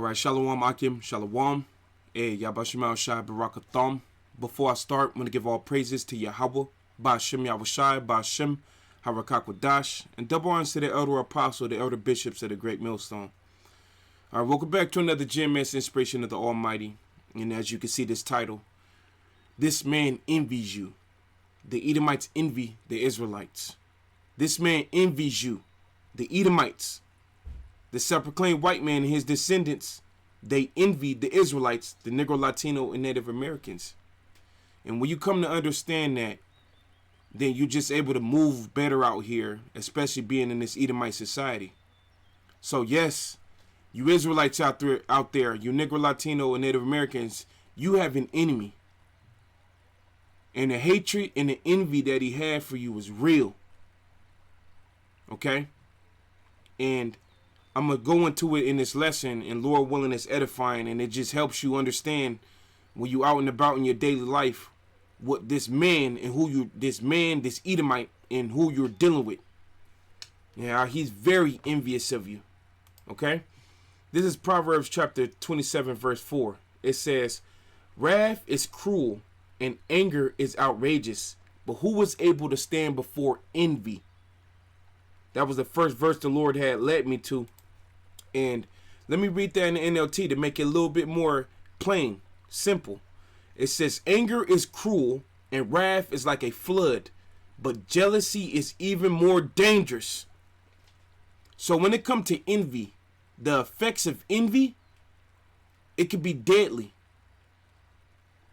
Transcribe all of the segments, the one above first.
All right, Shalom Akim, Shalom. Hey, Yabashim Shai Barakatham. Before I start, I'm going to give all praises to Yahweh, Ba'ashem Yahushai, Ba'ashem Harakakwadash, and double honors to the elder apostle, the elder bishops of the great millstone. All right, welcome back to another Gem Man's Inspiration of the Almighty. And as you can see this title, this man envies you. The Edomites envy the Israelites. This man envies you. The Edomites, the self-proclaimed white man and his descendants, they envy the Israelites, the Negro, Latino, and Native Americans. And when you come to understand that, then you're just able to move better out here, especially being in this Edomite society. So yes, you Israelites out there, you Negro, Latino, and Native Americans, you have an enemy. And the hatred and the envy that he had for you is real. Okay? And I'm going to go into it in this lesson, and Lord willing, it's edifying, and it just helps you understand when you out and about in your daily life what this man and this Edomite and who you're dealing with. Yeah, he's very envious of you. Okay? This is Proverbs chapter 27, verse 4. It says, "Wrath is cruel and anger is outrageous, but who was able to stand before envy?" That was the first verse the Lord had led me to. And let me read that in the NLT to make it a little bit more plain, simple. It says, "Anger is cruel and wrath is like a flood, but jealousy is even more dangerous." So when it comes to envy, the effects of envy, it can be deadly.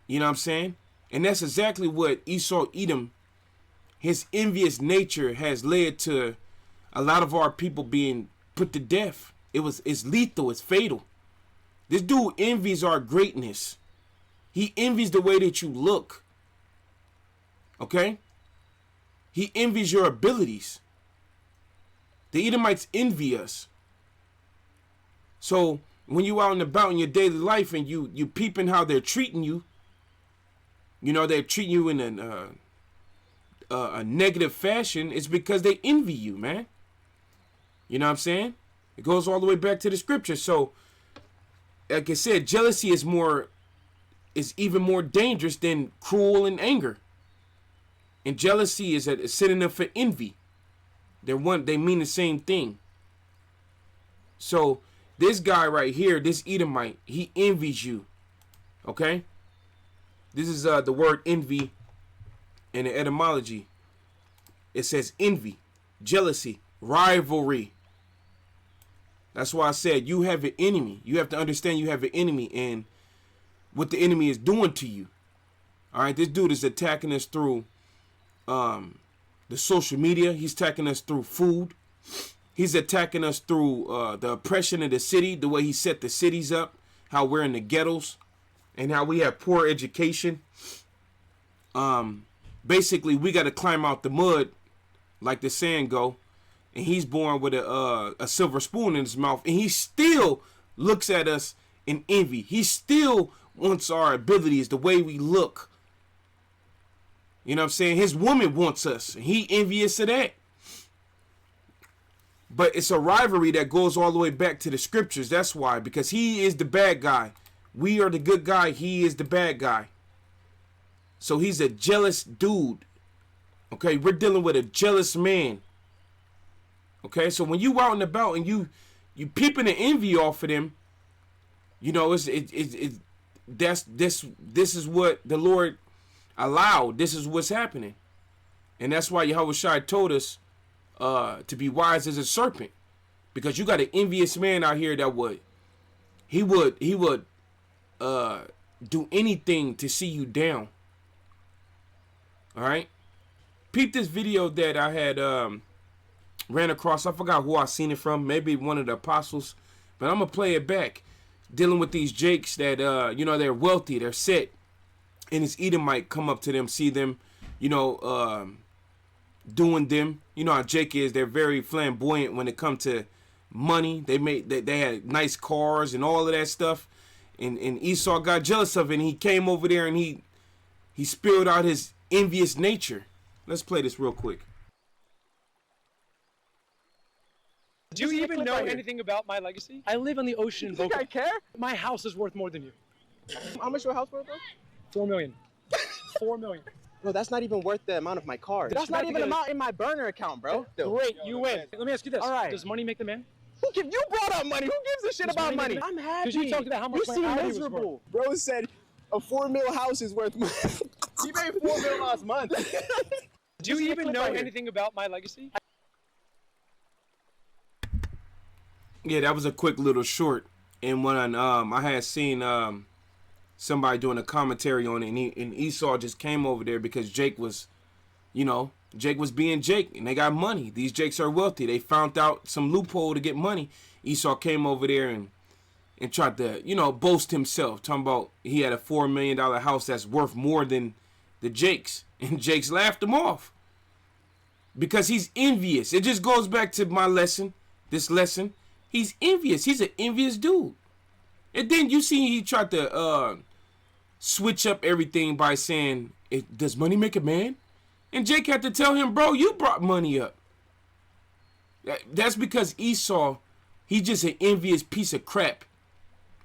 You know what I'm saying? And that's exactly what Esau Edom, his envious nature has led to a lot of our people being put to death. It's lethal, it's fatal. This dude envies our greatness. He envies the way that you look. Okay? He envies your abilities. The Edomites envy us. So when you out and about in your daily life and you peeping how they're treating you, you know, they're treating you in a negative fashion, it's because they envy you, man. You know what I'm saying? It goes all the way back to the scripture. So, like I said, jealousy is even more dangerous than cruel and anger. And jealousy is a synonym for envy. They mean the same thing. So this guy right here, this Edomite, he envies you. Okay? This is the word envy in the etymology. It says envy, jealousy, rivalry. That's why I said you have an enemy. You have to understand you have an enemy and what the enemy is doing to you. All right, this dude is attacking us through the social media. He's attacking us through food. He's attacking us through the oppression of the city, the way he set the cities up, how we're in the ghettos, and how we have poor education. Basically, we got to climb out the mud, like the saying go. And he's born with a silver spoon in his mouth, and he still looks at us in envy. He still wants our abilities, the way we look. You know what I'm saying? His woman wants us, and he envious of that. But it's a rivalry that goes all the way back to the scriptures. That's why, because he is the bad guy. We are the good guy. He is the bad guy. So he's a jealous dude. Okay, we're dealing with a jealous man. Okay, so when you out and about and you peeping the envy off of them, you know, this is what the Lord allowed. This is what's happening. And that's why Yahushua told us to be wise as a serpent. Because you got an envious man out here that would do anything to see you down. All right? Peep this video that I had ran across. I forgot who I seen it from. Maybe one of the apostles. But I'm going to play it back. Dealing with these jakes that, you know, they're wealthy. They're set. And this Edomite come up to them, see them, you know, doing them. You know how Jake is. They're very flamboyant when it comes to money. They had nice cars and all of that stuff. And Esau got jealous of it. And he came over there and he spilled out his envious nature. Let's play this real quick. Do you even know anything about my legacy? I live on the ocean in Boca. You think I care? My house is worth more than you. How much your house worth, bro? 4 million. 4 million. Bro, that's not even worth the amount of my car. That's not even the amount in my burner account, bro. Great, you win. Let me ask you this. All right. Does money make the man? You brought up money. Who gives a shit about money? I'm happy. Because you talked about how much you my seem Audi miserable. was worth. Bro said a 4 mil house is worth money. He made 4 mil last month. Do you even know anything about my legacy? Yeah, that was a quick little short. And when I had seen somebody doing a commentary on it, and Esau just came over there because Jake was, Jake was being Jake, and they got money. These Jakes are wealthy. They found out some loophole to get money. Esau came over there and tried to, boast himself, talking about he had a $4 million house that's worth more than the Jakes. And Jakes laughed him off because he's envious. It just goes back to my lesson, this lesson. He's envious. He's an envious dude. And then you see he tried to switch up everything by saying, does money make a man? And Jake had to tell him, bro, you brought money up. That's because Esau, he's just an envious piece of crap.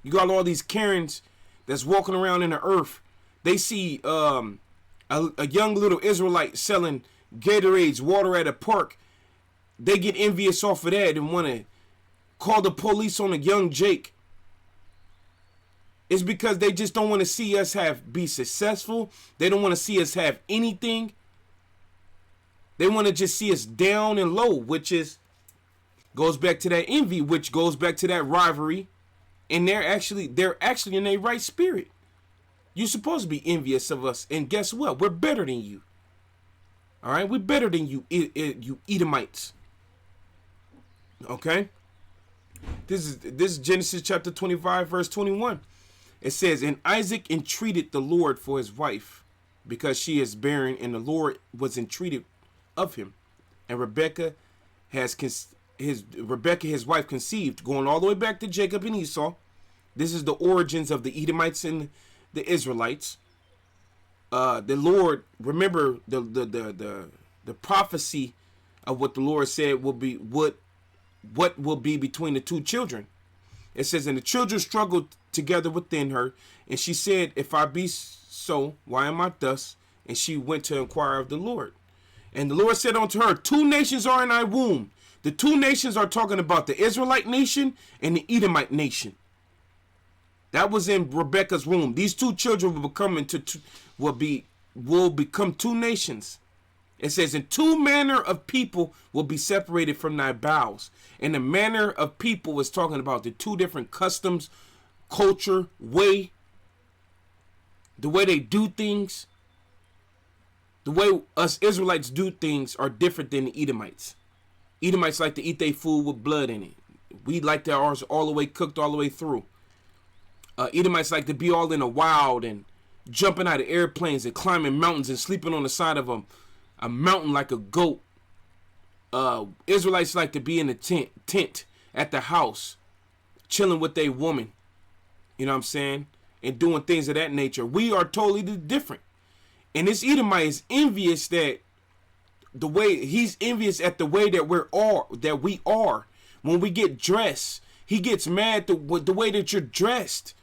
You got all these Karens that's walking around in the earth. They see a young little Israelite selling Gatorades, water at a park. They get envious off of that and want to call the police on a young Jake. It's because they just don't want to see us be successful. They don't want to see us have anything. They want to just see us down and low, which goes back to that envy, which goes back to that rivalry. And they're actually in their right spirit. You're supposed to be envious of us. And guess what? We're better than you. All right? We're better than you, you Edomites. Okay? This is Genesis chapter 25, verse 21. It says, and Isaac entreated the Lord for his wife because she is barren, and the Lord was entreated of him. And Rebekah, his wife, conceived, going all the way back to Jacob and Esau. This is the origins of the Edomites and the Israelites. The Lord, remember the prophecy of what the Lord said will be what will be between the two children. It says, and the children struggled together within her, and she said, if I be so, why am I thus? And she went to inquire of the Lord. And the Lord said unto her, 2 nations are in thy womb. The 2 nations are talking about the Israelite nation and the Edomite nation. That was in Rebekah's womb. These 2 children will become 2 nations. It says, and 2 manner of people will be separated from thy bowels. And the manner of people is talking about the 2 different customs, culture, the way they do things. The way us Israelites do things are different than the Edomites. Edomites like to eat their food with blood in it. We like to ours all the way cooked all the way through. Edomites like to be all in the wild and jumping out of airplanes and climbing mountains and sleeping on the side of a mountain like a goat. Israelites like to be in the tent at the house, chilling with their woman. You know what I'm saying? And doing things of that nature. We are totally different. And this Edomite is envious he's envious at the way that we are. When we get dressed, he gets mad with the way that you're dressed.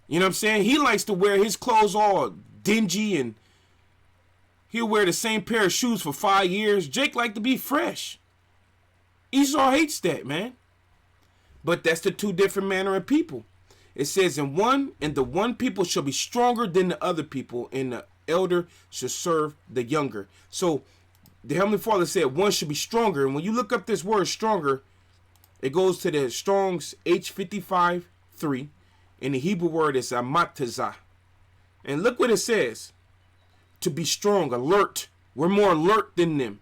You know what I'm saying? He likes to wear his clothes all dingy, and he'll wear the same pair of shoes for 5 years. Jake like to be fresh. Esau hates that, man. But that's the 2 different manner of people. It says, and the one people shall be stronger than the other people, and the elder shall serve the younger. So the Heavenly Father said one should be stronger. And when you look up this word stronger, it goes to the Strong's H55:3. And the Hebrew word is amatazah. And look what it says. To be strong, alert. We're more alert than them.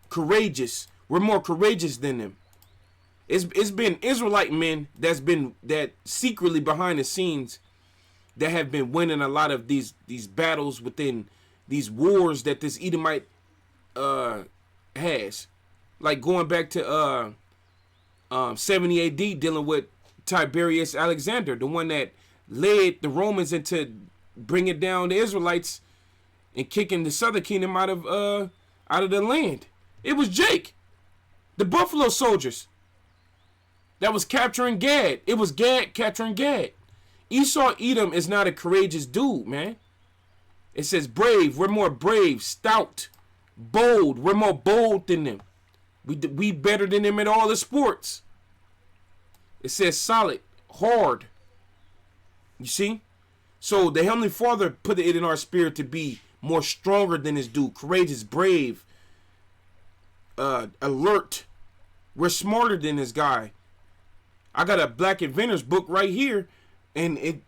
Courageous. We're more courageous than them. It's been Israelite men that secretly behind the scenes that have been winning a lot of these battles within these wars that this Edomite has. Like going back to 70 AD, dealing with Tiberius Alexander, the one that led the Romans into bringing down the Israelites and kicking the southern kingdom out of the land. It was Jake. The Buffalo Soldiers that was capturing Gad. It was Gad capturing Gad. Esau Edom is not a courageous dude, man. It says brave. We're more brave, stout, bold. We're more bold than them. We better than them in all the sports. It says solid, hard. You see? So the Heavenly Father put it in our spirit to be more stronger than this dude. Courageous, brave, alert. We're smarter than this guy. I got a Black Inventors book right here. And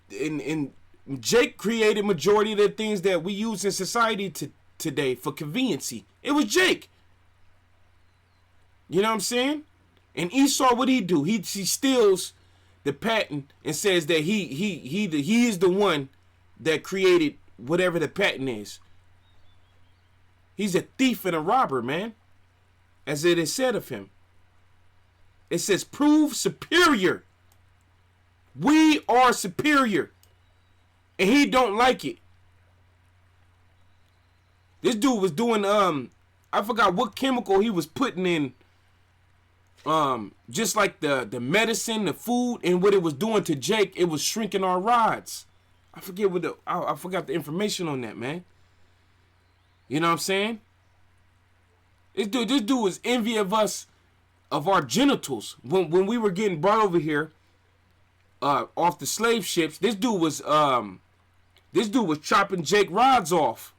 Jake created majority of the things that we use in society today for conveniency. It was Jake. You know what I'm saying? And Esau, what he do? He steals the patent and says that he is the one that created whatever the patent is. He's a thief and a robber, man. As it is said of him. It says prove superior. We are superior. And he don't like it. This dude was doing I forgot what chemical he was putting in, just like the medicine, the food, and what it was doing to Jake. It was shrinking our rods. I forget what I forgot the information on that, man. You know what I'm saying? This dude was envy of us, of our genitals. When we were getting brought over here off the slave ships, this dude was chopping Jake rods off.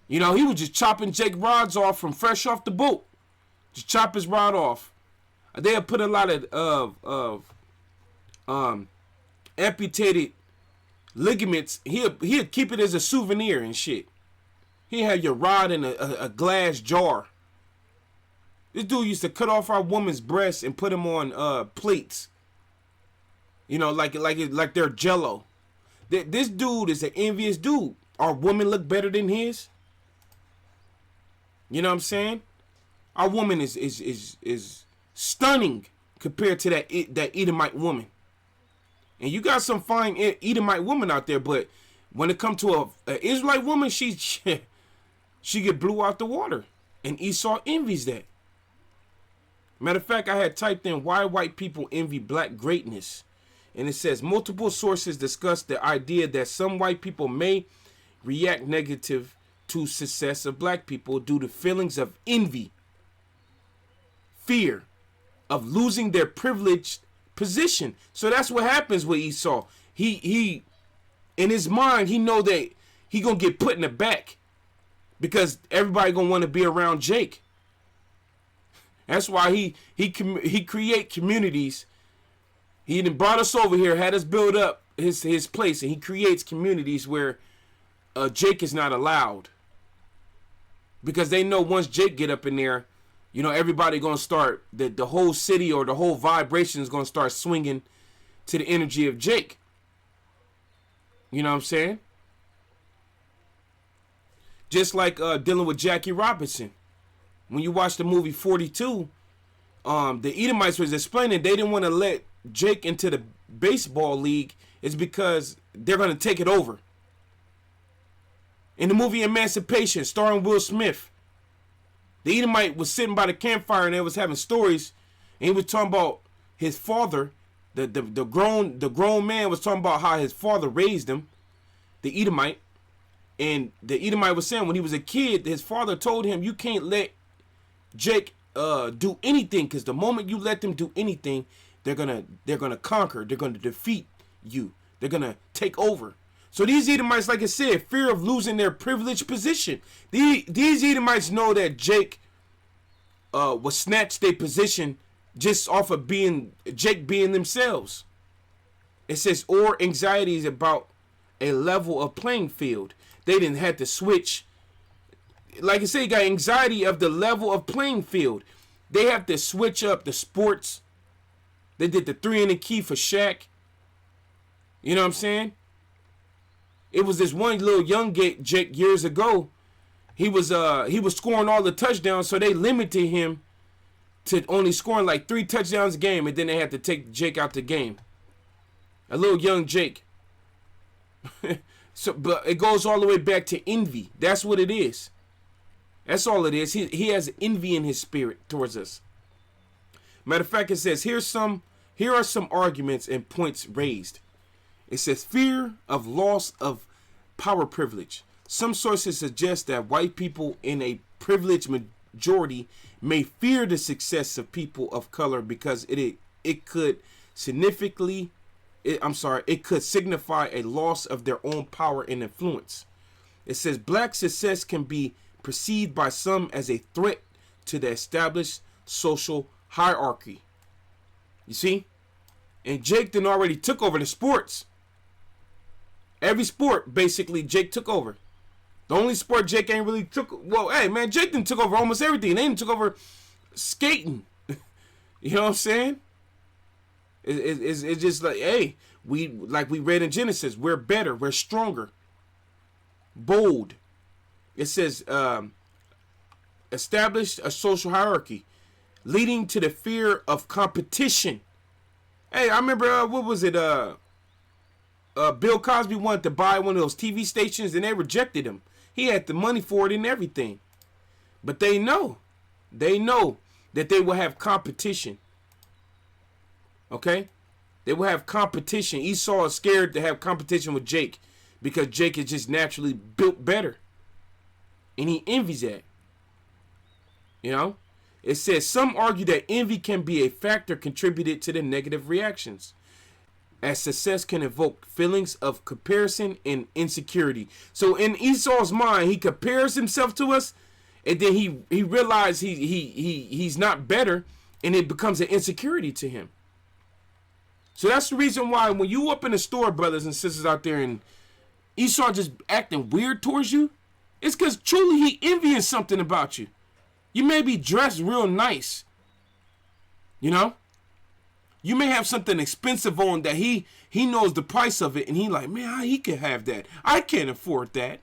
You know, he was just chopping Jake rods off from fresh off the boat. Just chop his rod off. They'll put a lot of amputated ligaments. He'll keep it as a souvenir and shit. He had your rod in a glass jar. This dude used to cut off our woman's breasts and put them on plates. You know, like they're Jello. This dude is an envious dude. Our woman look better than his. You know what I'm saying? Our woman is stunning compared to that Edomite woman. And you got some fine Edomite women out there, but when it comes to a Israelite woman, she get blew out the water. And Esau envies that. Matter of fact, I had typed in why white people envy black greatness. And it says multiple sources discuss the idea that some white people may react negative to success of black people due to feelings of envy, fear of losing their privileged position. So that's what happens with Esau. He in his mind, he know that he gonna get put in the back because everybody gonna want to be around Jake. That's why he create communities. He done brought us over here, had us build up his place, and he creates communities where Jake is not allowed. Because they know once Jake get up in there, you know, everybody gonna start, the whole city or the whole vibration is gonna start swinging to the energy of Jake. You know what I'm saying? Just like dealing with Jackie Robinson. When you watch the movie 42, the Edomites was explaining they didn't want to let Jake into the baseball league is because they're going to take it over. In the movie Emancipation, starring Will Smith, the Edomite was sitting by the campfire and they was having stories, and he was talking about his father. The grown man was talking about how his father raised him, the Edomite, and the Edomite was saying when he was a kid, his father told him, "You can't let Jake do anything, because the moment you let them do anything, they're gonna conquer. They're gonna defeat you. They're gonna take over." So these Edomites, like I said, fear of losing their privileged position. These Edomites know that Jake will snatch their position just off of Jake being themselves. It says, or anxieties about a level of playing field. They didn't have to switch. Like I say, got anxiety of the level of playing field. They have to switch up the sports. They did the 3 and the key for Shaq. You know what I'm saying? It was this one little young Jake years ago. He was scoring all the touchdowns, so they limited him to only scoring like 3 touchdowns a game, and then they had to take Jake out the game. A little young Jake. So, but it goes all the way back to envy. That's what it is. That's all it is. He has envy in his spirit towards us. Matter of fact, it says, here are some arguments and points raised. It says, fear of loss of power privilege. Some sources suggest that white people in a privileged majority may fear the success of people of color because it could significantly, it could signify a loss of their own power and influence. It says black success can be perceived by some as a threat to the established social hierarchy. You see? And Jake then already took over the sports. Every sport, basically, Jake took over. The only sport Jake ain't really took... Well, hey, man, Jake done took over almost everything. They even took over skating. You know what I'm saying? It's just like, hey, we read in Genesis, we're better, we're stronger. Bold. It says, established a social hierarchy, leading to the fear of competition. Hey, I remember, what was it? Bill Cosby wanted to buy one of those TV stations and they rejected him. He had the money for it and everything. But they know that they will have competition. Okay? They will have competition. Esau is scared to have competition with Jake because Jake is just naturally built better. And he envies that. You know? It says, some argue that envy can be a factor contributed to the negative reactions, as success can evoke feelings of comparison and insecurity. So in Esau's mind, he compares himself to us, and then he realizes he's not better, and it becomes an insecurity to him. So that's the reason why when you up in the store, brothers and sisters out there, and Esau just acting weird towards you, it's because truly he envying something about you. You may be dressed real nice, you know? You may have something expensive on that he knows the price of it, and he like, man, how he can have that? I can't afford that.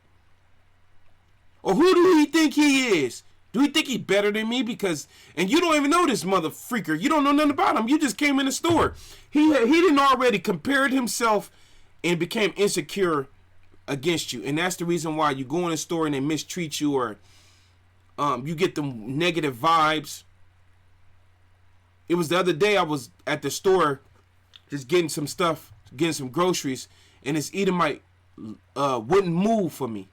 Or who do he think he is? Do he think he better than me? Because, and you don't even know this mother freaker. You don't know nothing about him. You just came in the store. He didn't already compared himself and became insecure against you. And that's the reason why you go in the store and they mistreat you, or you get the negative vibes. It was the other day I was at the store just getting some stuff, getting some groceries, and this Edomite wouldn't move for me.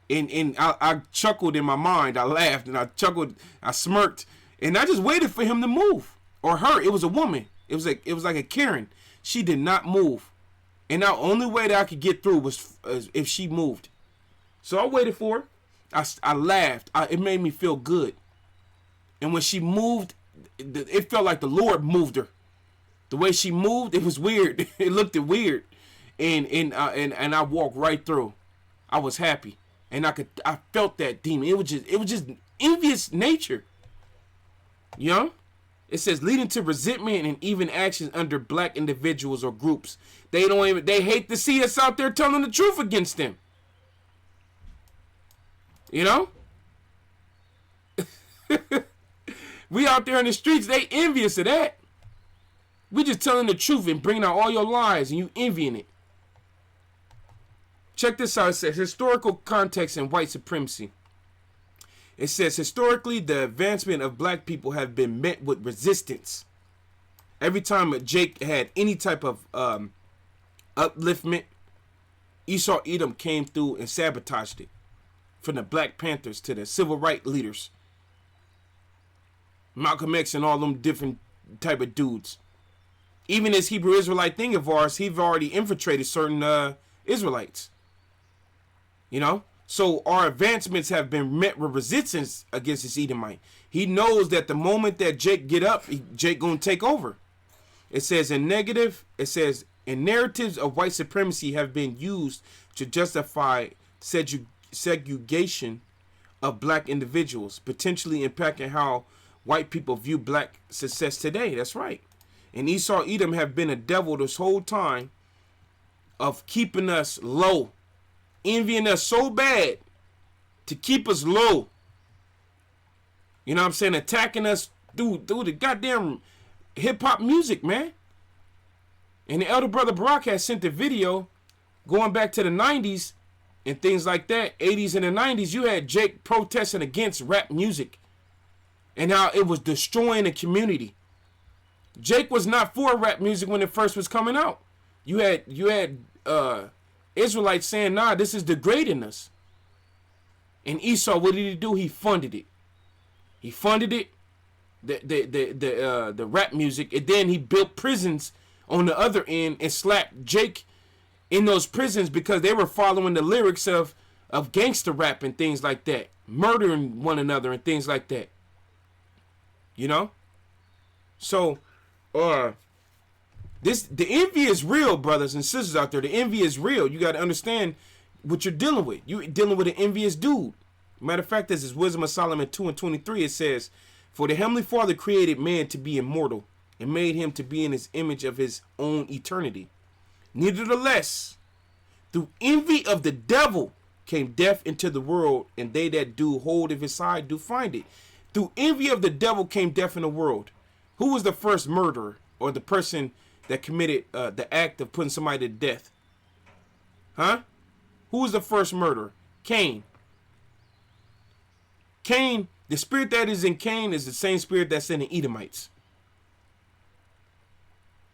And I chuckled in my mind. I laughed and I chuckled. I smirked, and I just waited for him to move, or her. It was a woman. It was like a Karen. She did not move, and the only way that I could get through was if she moved. So I waited for her. I laughed. It made me feel good. And when she moved, it felt like the Lord moved her. The way she moved, it was weird. It looked weird, and I walked right through. I was happy. And I felt that demon. It was just envious nature. You know? It says leading to resentment and even actions under black individuals or groups. They hate to see us out there telling the truth against them. You know? We out there in the streets, they envious of that. We just telling the truth and bringing out all your lies and you envying it. Check this out. It says historical context and white supremacy. It says historically the advancement of black people have been met with resistance. Every time Jake had any type of upliftment, Esau Edom came through and sabotaged it. From the Black Panthers to the civil rights leaders, Malcolm X and all them different type of dudes. Even this Hebrew Israelite thing of ours, he've already infiltrated certain Israelites. You know? So our advancements have been met with resistance against this Edomite. He knows that the moment that Jake get up, Jake gonna take over. It says in narratives of white supremacy have been used to justify segregation of black individuals, potentially impacting how white people view black success today. That's right. And Esau Edom have been a devil this whole time of keeping us low, envying us so bad to keep us low. You know what I'm saying? Attacking us through the goddamn hip-hop music, man. And the elder brother Brock has sent a video going back to the 90s, and things like that, 80s and the 90s, you had Jake protesting against rap music and how it was destroying the community. Jake was not for rap music when it first was coming out. You had Israelites saying, nah, this is degrading us. And Esau, what did he do? He funded it. He funded it, the rap music, and then he built prisons on the other end and slapped Jake in those prisons because they were following the lyrics of gangster rap and things like that, murdering one another and things like that. You know? So, the envy is real, brothers and sisters out there. The envy is real. You got to understand what you're dealing with. You're dealing with an envious dude. Matter of fact, this is Wisdom of Solomon 2:23. It says, "For the Heavenly Father created man to be immortal and made him to be in his image of his own eternity. Nevertheless, through envy of the devil came death into the world, and they that do hold of his side do find it." Through envy of the devil came death in the world. Who was the first murderer or the person that committed the act of putting somebody to death? Huh? Who was the first murderer? Cain. Cain, the spirit that is in Cain is the same spirit that's in the Edomites.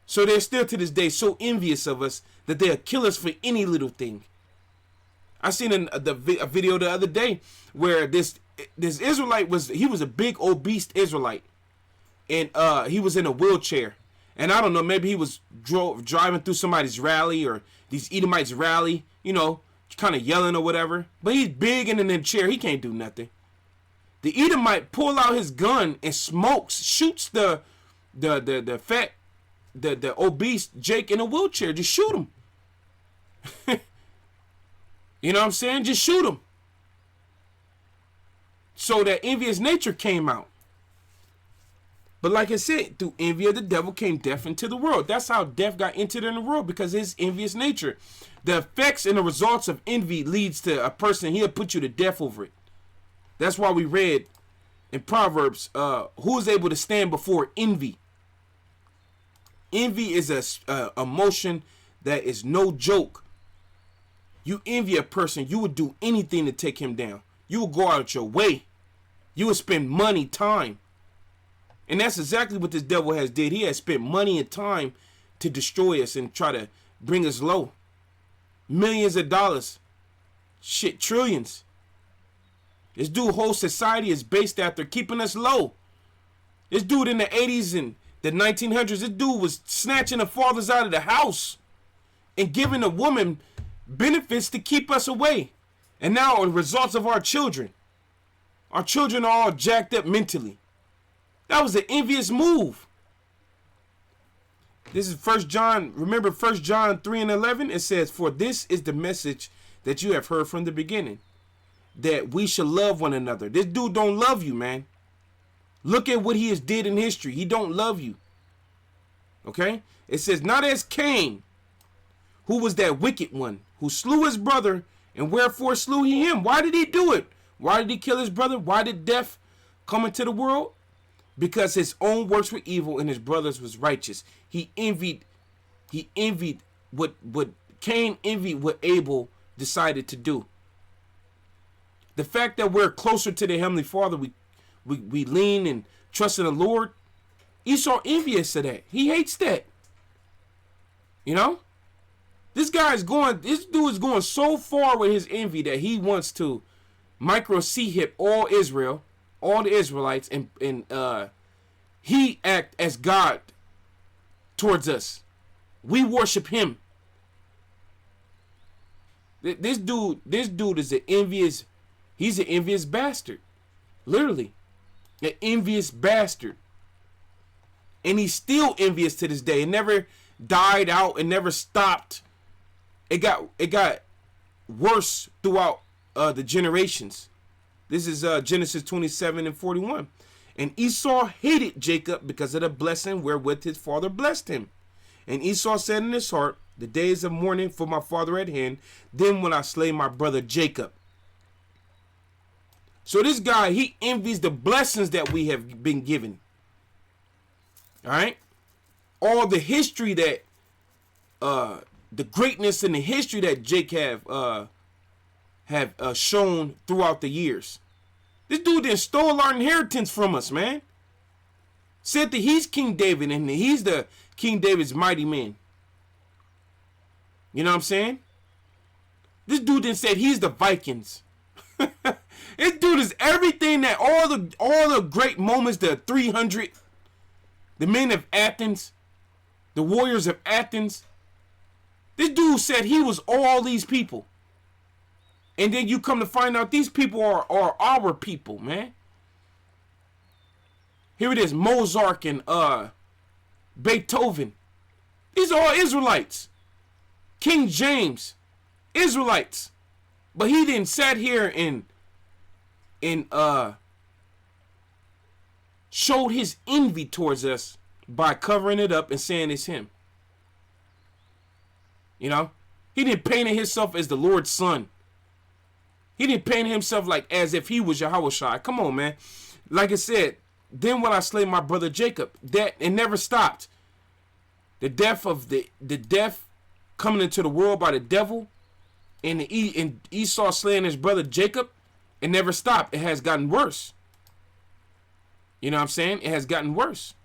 So they're still to this day so envious of us that they'll kill us for any little thing. I seen a video the other day where this Israelite was a big obese Israelite, and he was in a wheelchair, and I don't know, maybe he was driving through somebody's rally or these Edomites rally, you know, kind of yelling or whatever. But he's big and in the chair, he can't do nothing. The Edomite pull out his gun and shoots the obese Jake in a wheelchair. Just shoot him. You know what I'm saying? Just shoot him. So that envious nature came out. But like I said, through envy of the devil came death into the world. That's how death got entered in the world, because of his envious nature. The effects and the results of envy leads to a person, he'll put you to death over it. That's why we read in Proverbs, who is able to stand before envy? Envy is a emotion that is no joke. You envy a person, you would do anything to take him down. You will go out your way. You will spend money, time. And that's exactly what this devil has did. He has spent money and time to destroy us and try to bring us low. Millions of dollars. Shit, trillions. This dude, whole society is based after keeping us low. This dude in the 80s and the 1900s, this dude was snatching the fathers out of the house and giving the woman benefits to keep us away. And now the results of our children are all jacked up mentally. That was an envious move. This is 1 John. Remember 1 John 3:11? It says, "For this is the message that you have heard from the beginning, that we should love one another." This dude don't love you, man. Look at what he has did in history. He don't love you. Okay? It says, "Not as Cain, who was that wicked one, who slew his brother, and wherefore slew he him?" Why did he do it? Why did he kill his brother? Why did death come into the world? Because his own works were evil and his brothers was righteous. He envied what Cain envied what Abel decided to do. The fact that we're closer to the Heavenly Father, we lean and trust in the Lord. Esau envious of that. He hates that. You know? This dude is going so far with his envy that he wants to micro-C-hip all Israel, all the Israelites, and he act as God towards us. We worship him. This dude is he's an envious bastard. Literally. An envious bastard. And he's still envious to this day. It never died out. It never stopped. It got worse throughout the generations. This is Genesis 27:41. "And Esau hated Jacob because of the blessing wherewith his father blessed him. And Esau said in his heart, the days of mourning for my father at hand, then will I slay my brother Jacob." So this guy, he envies the blessings that we have been given. All right? All the history that, the greatness and the history that Jake have have shown throughout the years. This dude then stole our inheritance from us, man. Said that he's King David and he's the King David's mighty man. You know what I'm saying? This dude then said he's the Vikings. This dude is everything that all the great moments, the 300, the men of Athens, the warriors of Athens. This dude said he was all these people. And then you come to find out these people are our people, man. Here it is, Mozart and Beethoven. These are all Israelites. King James, Israelites. But he didn't sat here and showed his envy towards us by covering it up and saying it's him. You know? He didn't paint himself as the Lord's son. He didn't paint himself like as if he was Yahushua. Come on, man. Like I said, then when I slay my brother Jacob, that it never stopped. The death coming into the world by the devil, and Esau slaying his brother Jacob, it never stopped. It has gotten worse. You know what I'm saying? It has gotten worse.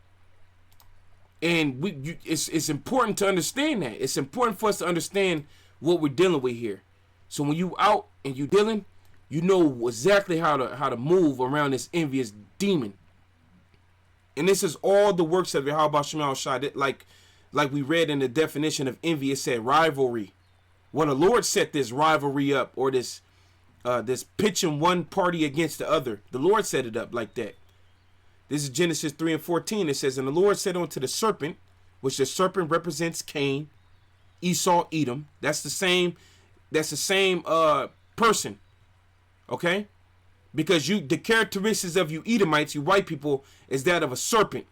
And it's important to understand that. It's important for us to understand what we're dealing with here. So when you out and you dealing, you know exactly how to move around this envious demon. And this is all the works of Yahweh Shema Shai. Like we read in the definition of envy, it said rivalry. Well, the Lord set this rivalry up, or this pitching one party against the other. The Lord set it up like that. This is Genesis 3:14. It says, and the Lord said unto the serpent, which the serpent represents Cain, Esau, Edom. That's the same person. Okay? Because the characteristics of you Edomites, you white people, is that of a serpent.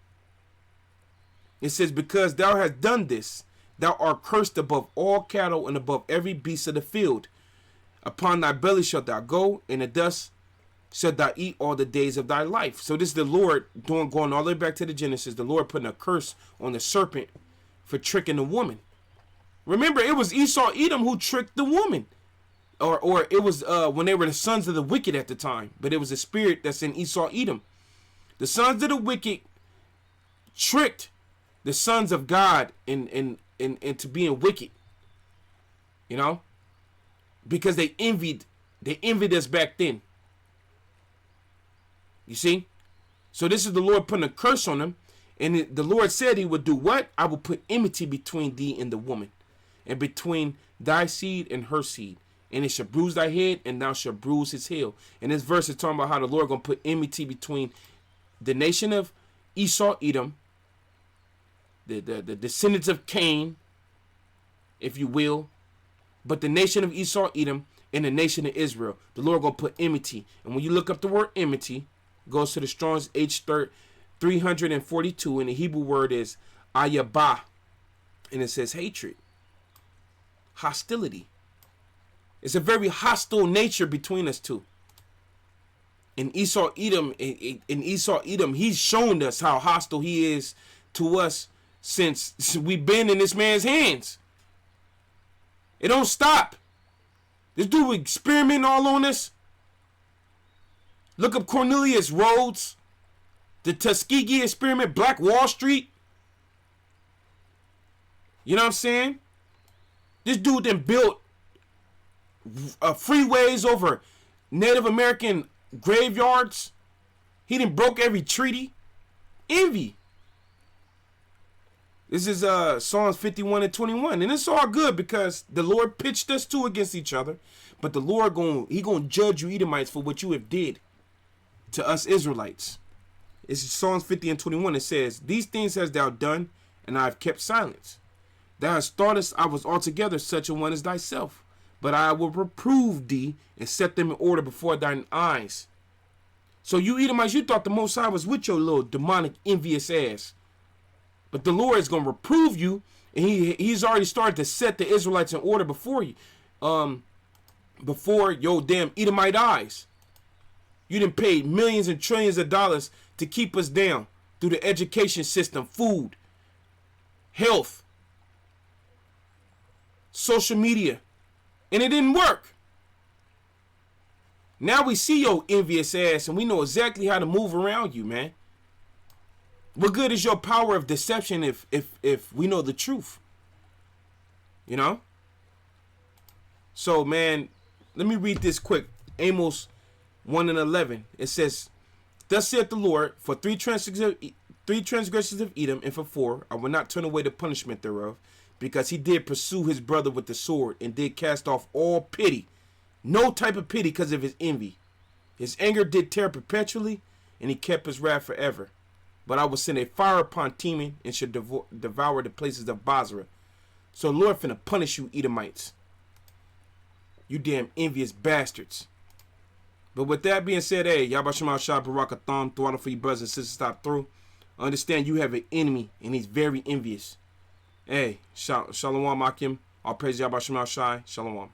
It says, because thou hast done this, thou art cursed above all cattle and above every beast of the field. Upon thy belly shalt thou go, and the dust shalt thou eat all the days of thy life. So this is the Lord going all the way back to the Genesis. The Lord putting a curse on the serpent for tricking the woman. Remember, it was Esau, Edom who tricked the woman. Or it was when they were the sons of the wicked at the time. But it was a spirit that's in Esau, Edom. The sons of the wicked tricked the sons of God into being wicked. You know? Because they envied us back then. You see? So this is the Lord putting a curse on them. And the Lord said he would do what? I will put enmity between thee and the woman, and between thy seed and her seed. And it shall bruise thy head, and thou shalt bruise his heel. And this verse is talking about how the Lord going to put enmity between the nation of Esau, Edom, the descendants of Cain, if you will, but the nation of Esau, Edom, and the nation of Israel. The Lord going to put enmity. And when you look up the word enmity, it goes to the Strong's H342, and the Hebrew word is ayabah. And it says hatred, hostility. It's a very hostile nature between us two. In Esau, Edom, he's shown us how hostile he is to us since we've been in this man's hands. It don't stop. This dude experimenting all on us. Look up Cornelius Rhodes, the Tuskegee experiment, Black Wall Street. You know what I'm saying? This dude then built freeways over Native American graveyards. He done broke every treaty. Envy. This is Psalms 51 and 21. And it's all good because the Lord pitched us two against each other. But the Lord he gonna judge you Edomites for what you have did to us Israelites. It's Psalms 50 and 21. It says, these things hast thou done, and I have kept silence. Thou hast thought I was altogether such a one as thyself. But I will reprove thee and set them in order before thine eyes. So you Edomites, you thought the Most High was with your little demonic envious ass. But the Lord is going to reprove you, and he's already started to set the Israelites in order before you. Before your damn Edomite eyes. You done paid millions and trillions of dollars to keep us down through the education system, food, health, social media. And it didn't work. Now we see your envious ass and we know exactly how to move around you, man. What good is your power of deception if we know the truth? You know? So, man, let me read this quick. Amos 1:11. It says, "Thus saith the Lord, for three transgressions of Edom, and for four, I will not turn away the punishment thereof, because he did pursue his brother with the sword, and did cast off all pity." No type of pity because of his envy. His anger did tear perpetually, and he kept his wrath forever. But I will send a fire upon Teman, and shall devour the places of Basra. So the Lord finna punish you, Edomites. You damn envious bastards. But with that being said, hey, Yabba Shema Shah Barakathon, throttle for you brothers and sisters, stop through. Understand you have an enemy, and he's very envious. Hey, Shalom Akim. All praise Yabba Shema Shai. Shalom.